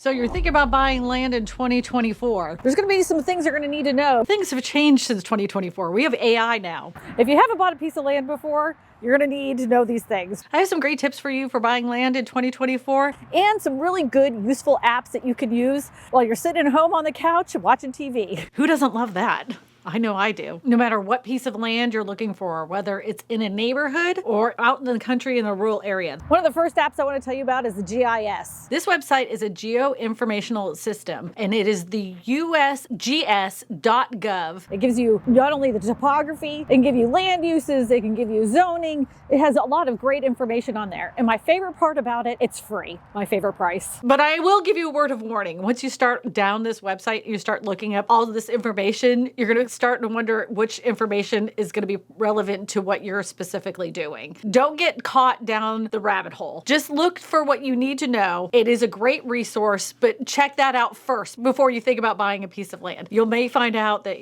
So you're thinking about buying land in 2024. There's going to be some things you're going to need to know. Things have changed since 2024. We have AI now. If you haven't bought a piece of land before, you're going to need to know these things. I have some great tips for you for buying land in 2024. And some really good, useful apps that you can use while you're sitting at home on the couch watching TV. Who doesn't love that? I know I do. No matter what piece of land you're looking for, whether it's in a neighborhood or out in the country in a rural area. One of the first apps I want to tell you about is the GIS. This website is a geo-informational system, and it is the usgs.gov. It gives you not only the topography, it can give you land uses, it can give you zoning. It has a lot of great information on there. And my favorite part about it, it's free. My favorite price. But I will give you a word of warning. Once you start down this website, you start looking up all of this information, you're going to start to wonder which information is going to be relevant to what you're specifically doing. Don't get caught down the rabbit hole. Just look for what you need to know. It is a great resource, but check that out first before you think about buying a piece of land. You may find out that,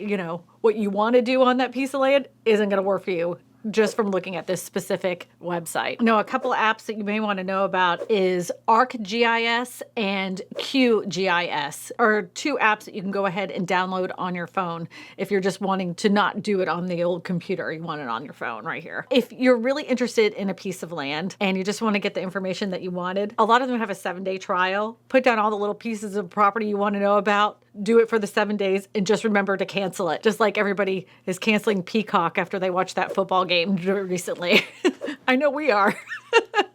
what you want to do on that piece of land isn't going to work for you, just from looking at this specific website. Now, a couple of apps that you may want to know about is ArcGIS and QGIS, are two apps that you can go ahead and download on your phone if you're just wanting to not do it on the old computer. You want it on your phone right here. If you're really interested in a piece of land and you just want to get the information that you wanted, a lot of them have a 7-day trial. Put down all the little pieces of property you want to know about, do it for the 7 days, and just remember to cancel it. Just like everybody is canceling Peacock after they watch that football game recently. I know we are.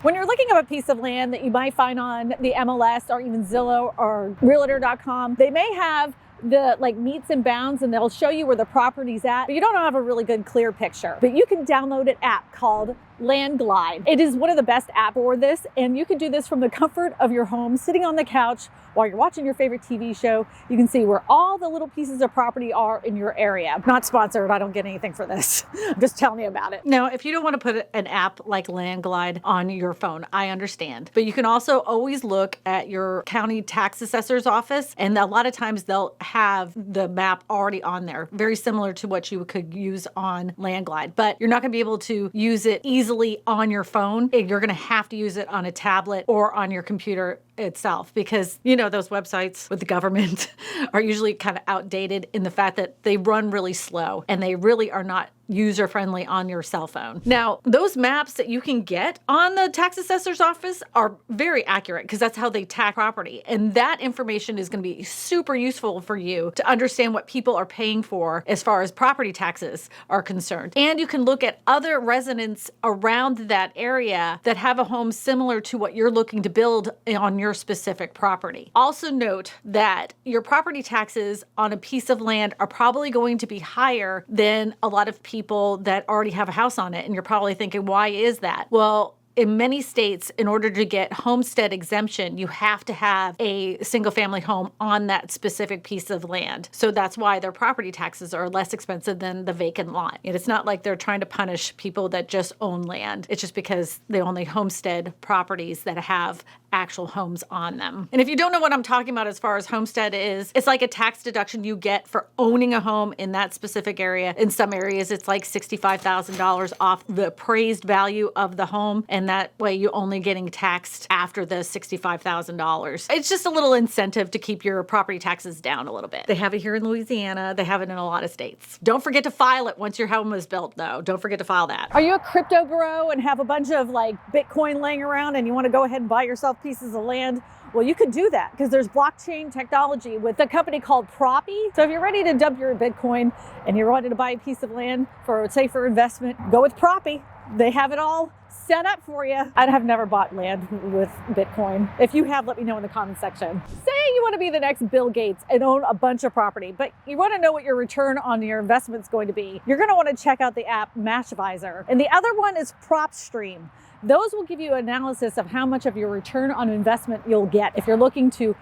When you're looking at a piece of land that you might find on the MLS or even Zillow or Realtor.com, they may have the meets and bounds, and they'll show you where the property's at, but you don't have a really good clear picture. But you can download an app called Land Glide. It is one of the best apps for this, and you can do this from the comfort of your home, sitting on the couch while you're watching your favorite TV show. You can see where all the little pieces of property are in your area. Not sponsored, I don't get anything for this. I'm just telling you about it. Now, if you don't want to put an app like Land Glide on your phone, I understand. But you can also always look at your county tax assessor's office, and a lot of times they'll have the map already on there, very similar to what you could use on Land Glide. But you're not going to be able to use it easily on your phone. You're going to have to use it on a tablet or on your computer itself, because those websites with the government are usually kind of outdated in the fact that they run really slow and they really are not user-friendly on your cell phone. Now, those maps that you can get on the tax assessor's office are very accurate because that's how they tax property. And that information is going to be super useful for you to understand what people are paying for as far as property taxes are concerned. And you can look at other residents around that area that have a home similar to what you're looking to build on your specific property. Also note that your property taxes on a piece of land are probably going to be higher than a lot of people that already have a house on it. And you're probably thinking, why is that? Well, in many states, in order to get homestead exemption, you have to have a single family home on that specific piece of land. So that's why their property taxes are less expensive than the vacant lot. And it's not like they're trying to punish people that just own land. It's just because they only homestead properties that have actual homes on them. And if you don't know what I'm talking about as far as homestead is, it's like a tax deduction you get for owning a home in that specific area. In some areas, it's like $65,000 off the appraised value of the home. And that way you're only getting taxed after the $65,000. It's just a little incentive to keep your property taxes down a little bit. They have it here in Louisiana. They have it in a lot of states. Don't forget to file it once your home is built, though. Don't forget to file that. Are you a crypto bro and have a bunch of Bitcoin laying around and you want to go ahead and buy yourself pieces of land? Well, you could do that because there's blockchain technology with a company called Prairieville. So if you're ready to dump your Bitcoin and you're wanting to buy a piece of land for a safer investment, go with Prairieville. They have it all set up for you. I have never bought land with Bitcoin. If you have, let me know in the comment section. Say you want to be the next Bill Gates and own a bunch of property, but you want to know what your return on your investment is going to be. You're going to want to check out the app Matchvisor. And the other one is PropStream. Those will give you analysis of how much of your return on investment you'll get if you're looking to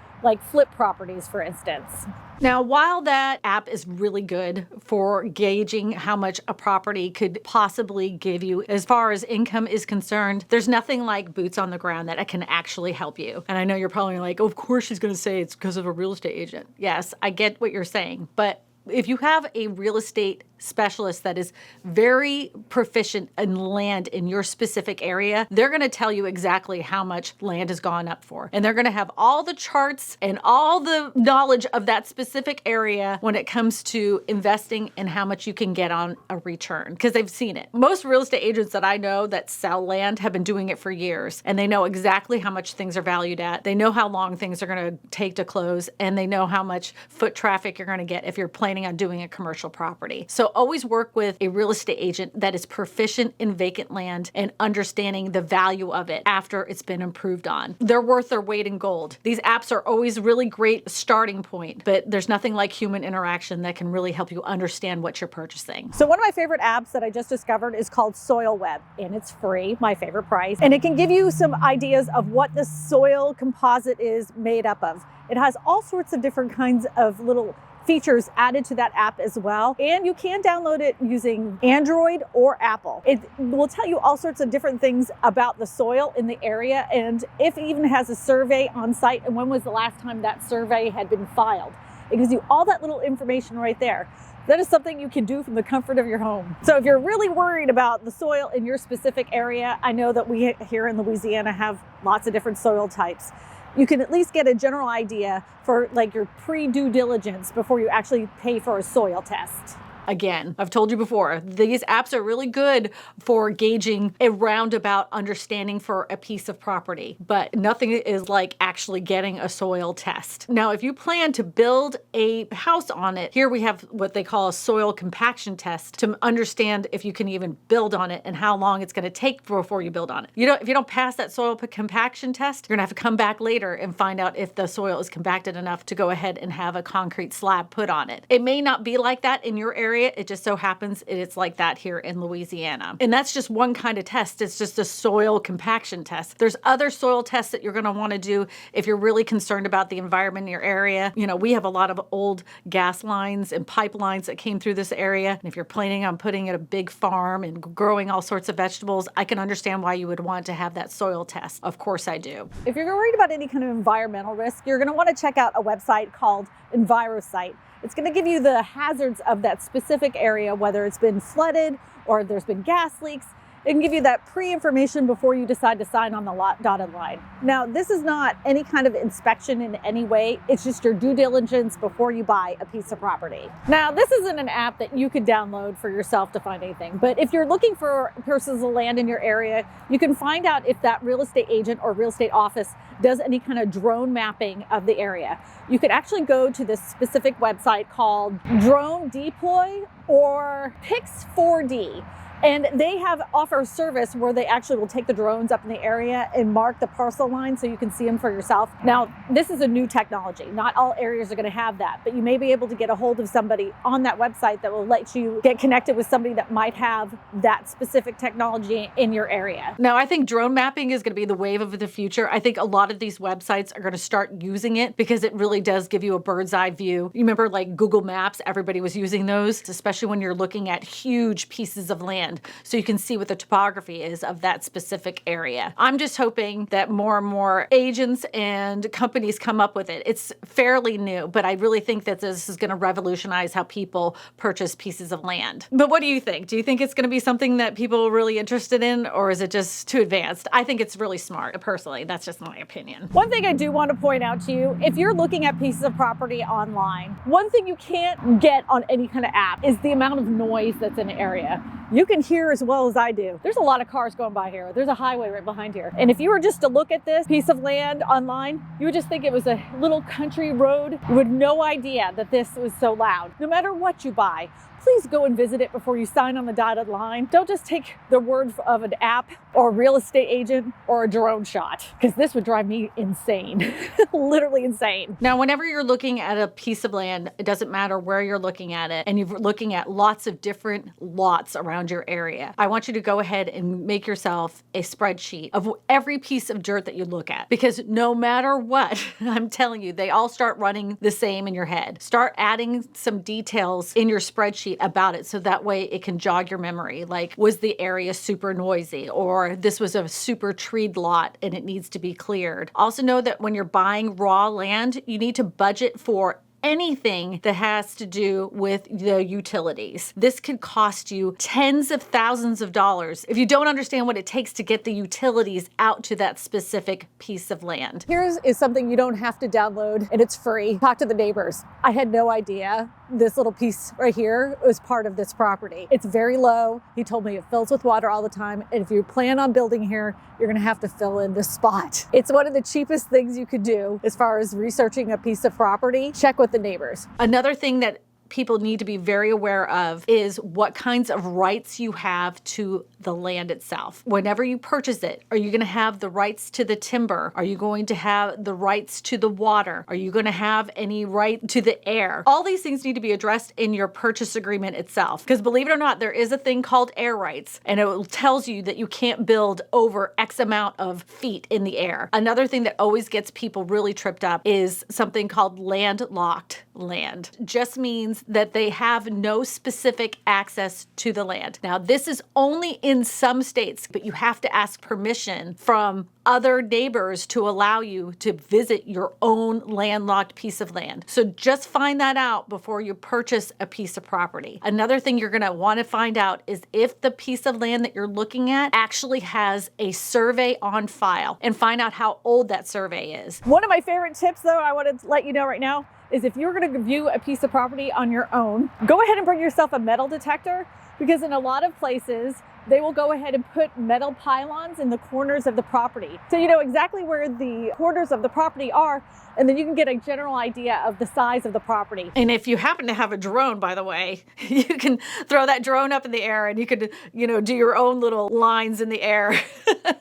flip properties, for instance. Now, while that app is really good for gauging how much a property could possibly give you as far as income is concerned, there's nothing like boots on the ground that can actually help you. And I know you're probably like, oh, of course she's going to say it's because of a real estate agent. Yes, I get what you're saying, but if you have a real estate specialist that is very proficient in land in your specific area, they're going to tell you exactly how much land has gone up for. And they're going to have all the charts and all the knowledge of that specific area when it comes to investing and how much you can get on a return, because they've seen it. Most real estate agents that I know that sell land have been doing it for years, and they know exactly how much things are valued at. They know how long things are going to take to close, and they know how much foot traffic you're going to get if you're planning on doing a commercial property. So always work with a real estate agent that is proficient in vacant land and understanding the value of it after it's been improved on. They're worth their weight in gold. These apps are always really great starting point, but there's nothing like human interaction that can really help you understand what you're purchasing. So one of my favorite apps that I just discovered is called Soil Web, and it's free, my favorite price. And it can give you some ideas of what the soil composite is made up of. It has all sorts of different kinds of little features added to that app as well. And you can download it using Android or Apple. It will tell you all sorts of different things about the soil in the area, and if it even has a survey on site and when was the last time that survey had been filed. It gives you all that little information right there. That is something you can do from the comfort of your home. So if you're really worried about the soil in your specific area, I know that we here in Louisiana have lots of different soil types. You can at least get a general idea for like your pre-due diligence before you actually pay for a soil test. Again, I've told you before, these apps are really good for gauging a roundabout understanding for a piece of property, but nothing is like actually getting a soil test. Now, if you plan to build a house on it, here we have what they call a soil compaction test to understand if you can even build on it and how long it's going to take before you build on it. If you don't pass that soil compaction test, you're going to have to come back later and find out if the soil is compacted enough to go ahead and have a concrete slab put on it. It may not be like that in your area. It just so happens it's like that here in Louisiana. And that's just one kind of test. It's just a soil compaction test. There's other soil tests that you're going to want to do if you're really concerned about the environment in your area. We have a lot of old gas lines and pipelines that came through this area. And if you're planning on putting in a big farm and growing all sorts of vegetables, I can understand why you would want to have that soil test. Of course I do. If you're worried about any kind of environmental risk, you're going to want to check out a website called EnviroSite. It's going to give you the hazards of that specific area, whether it's been flooded or there's been gas leaks. It can give you that pre-information before you decide to sign on the dotted line. Now, this is not any kind of inspection in any way. It's just your due diligence before you buy a piece of property. Now, this isn't an app that you could download for yourself to find anything, but if you're looking for parcels of land in your area, you can find out if that real estate agent or real estate office does any kind of drone mapping of the area. You could actually go to this specific website called Drone Deploy or Pix4D. And they offer a service where they actually will take the drones up in the area and mark the parcel line so you can see them for yourself. Now, this is a new technology. Not all areas are going to have that, but you may be able to get a hold of somebody on that website that will let you get connected with somebody that might have that specific technology in your area. Now, I think drone mapping is going to be the wave of the future. I think a lot of these websites are going to start using it because it really does give you a bird's eye view. You remember like Google Maps, everybody was using those, especially when you're looking at huge pieces of land, so you can see what the topography is of that specific area. I'm just hoping that more and more agents and companies come up with it. It's fairly new, but I really think that this is going to revolutionize how people purchase pieces of land. But what do you think? Do you think it's going to be something that people are really interested in, or is it just too advanced? I think it's really smart, personally. That's just my opinion. One thing I do want to point out to you, if you're looking at pieces of property online, one thing you can't get on any kind of app is the amount of noise that's in the area. You can hear as well as I do. There's a lot of cars going by here. There's a highway right behind here. And if you were just to look at this piece of land online, you would just think it was a little country road. You would have no idea that this was so loud. No matter what you buy, please go and visit it before you sign on the dotted line. Don't just take the word of an app or a real estate agent or a drone shot, because this would drive me insane, literally insane. Now, whenever you're looking at a piece of land, it doesn't matter where you're looking at it, and you're looking at lots of different lots around your area. I want you to go ahead and make yourself a spreadsheet of every piece of dirt that you look at, because no matter what, I'm telling you, they all start running the same in your head. Start adding some details in your spreadsheet about it so that way it can jog your memory. Like, was the area super noisy, or this was a super treed lot and it needs to be cleared. Also know that when you're buying raw land, you need to budget for anything that has to do with the utilities. This could cost you tens of thousands of dollars if you don't understand what it takes to get the utilities out to that specific piece of land. Here's is something you don't have to download, and it's free. Talk to the neighbors. I had no idea this little piece right here was part of this property. It's very low. He told me it fills with water all the time, and if you plan on building here, you're gonna have to fill in this spot. It's one of the cheapest things you could do as far as researching a piece of property. Check with the neighbors. Another thing that people need to be very aware of is what kinds of rights you have to the land itself. Whenever you purchase it, are you going to have the rights to the timber? Are you going to have the rights to the water? Are you going to have any right to the air? All these things need to be addressed in your purchase agreement itself. Because believe it or not, there is a thing called air rights, and it tells you that you can't build over X amount of feet in the air. Another thing that always gets people really tripped up is something called landlocked land. Just means that they have no specific access to the land. Now, this is only in some states, but you have to ask permission from other neighbors to allow you to visit your own landlocked piece of land. So just find that out before you purchase a piece of property. Another thing you're gonna wanna find out is if the piece of land that you're looking at actually has a survey on file, and find out how old that survey is. One of my favorite tips, though, I want to let you know right now, is if you're going to view a piece of property on your own, go ahead and bring yourself a metal detector, because in a lot of places, they will go ahead and put metal pylons in the corners of the property. So you know exactly where the corners of the property are, and then you can get a general idea of the size of the property. And if you happen to have a drone, by the way, you can throw that drone up in the air and you could, do your own little lines in the air.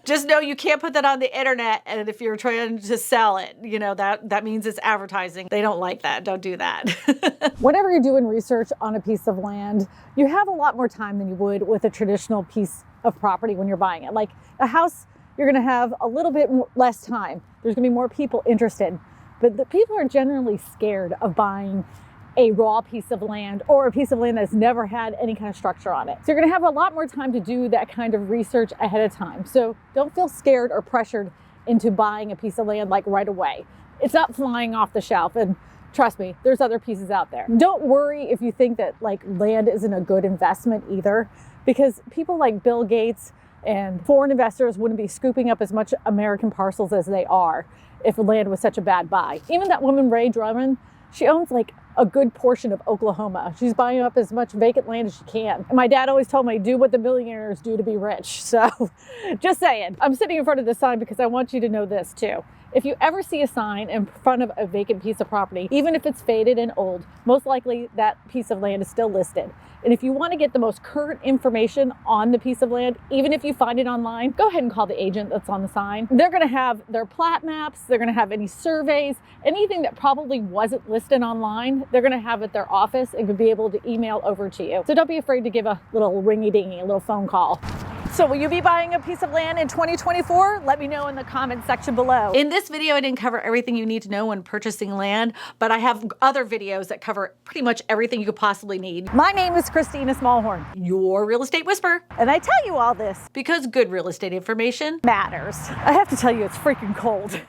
Just know you can't put that on the internet, and if you're trying to sell it, that means it's advertising. They don't like that. Don't do that. Whenever you're doing research on a piece of land, you have a lot more time than you would with a traditional piece of property when you're buying it. Like a house, you're going to have a little bit less time. There's going to be more people interested, but the people are generally scared of buying a raw piece of land or a piece of land that's never had any kind of structure on it. So you're going to have a lot more time to do that kind of research ahead of time. So don't feel scared or pressured into buying a piece of land like right away. It's not flying off the shelf, and trust me, there's other pieces out there. Don't worry if you think that land isn't a good investment either, because people like Bill Gates and foreign investors wouldn't be scooping up as much American parcels as they are if land was such a bad buy. Even that woman, Ray Drummond, she owns a good portion of Oklahoma. She's buying up as much vacant land as she can. And my dad always told me, do what the millionaires do to be rich. So just saying. I'm sitting in front of this sign because I want you to know this too. If you ever see a sign in front of a vacant piece of property, even if it's faded and old, most likely that piece of land is still listed. And if you want to get the most current information on the piece of land, even if you find it online, go ahead and call the agent that's on the sign. They're going to have their plat maps, they're going to have any surveys, anything that probably wasn't listed online, they're going to have at their office and could be able to email over to you. So don't be afraid to give a little ringy-dingy, a little phone call. So will you be buying a piece of land in 2024? Let me know in the comment section below. In this video, I didn't cover everything you need to know when purchasing land, but I have other videos that cover pretty much everything you could possibly need. My name is Kristina Smallhorn, Your real estate whisperer. and I tell you all this Because good real estate information matters. I have to tell you, it's freaking cold.